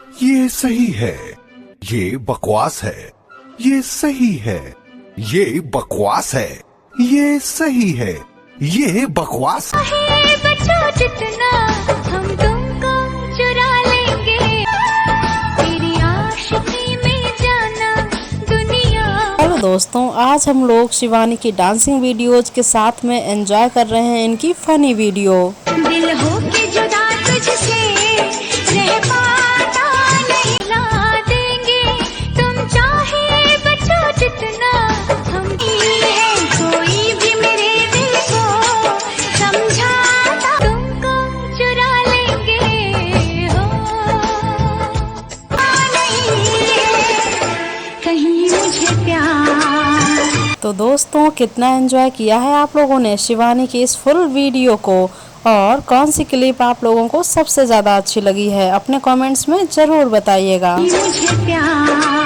ये सही है, ये बकवास है, ये सही है, ये बकवास है, ये सही है, ये बकवास है। बच्चों जितना हम तुमको चुरा लेंगे, तेरी आशिकी में जाना दुनिया। हेलो दोस्तों, आज हम लोग शिवानी की डांसिंग वीडियोज के साथ में एंजॉय कर रहे हैं इनकी फनी वीडियो। दिल हो के जुदा तुझसे रह पाता नहीं, ला देंगे तुम चाहे बच्चों जितना हम है। कोई भी मेरे दिल को समझाता, तुमको चुरा लेंगे हो नहीं कहीं मुझे प्यार। तो दोस्तों, कितना एंजॉय किया है आप लोगों ने शिवानी की इस फुल वीडियो को, और कौन सी क्लिप आप लोगों को सबसे ज़्यादा अच्छी लगी है अपने कमेंट्स में ज़रूर बताइएगा। मुझे प्यार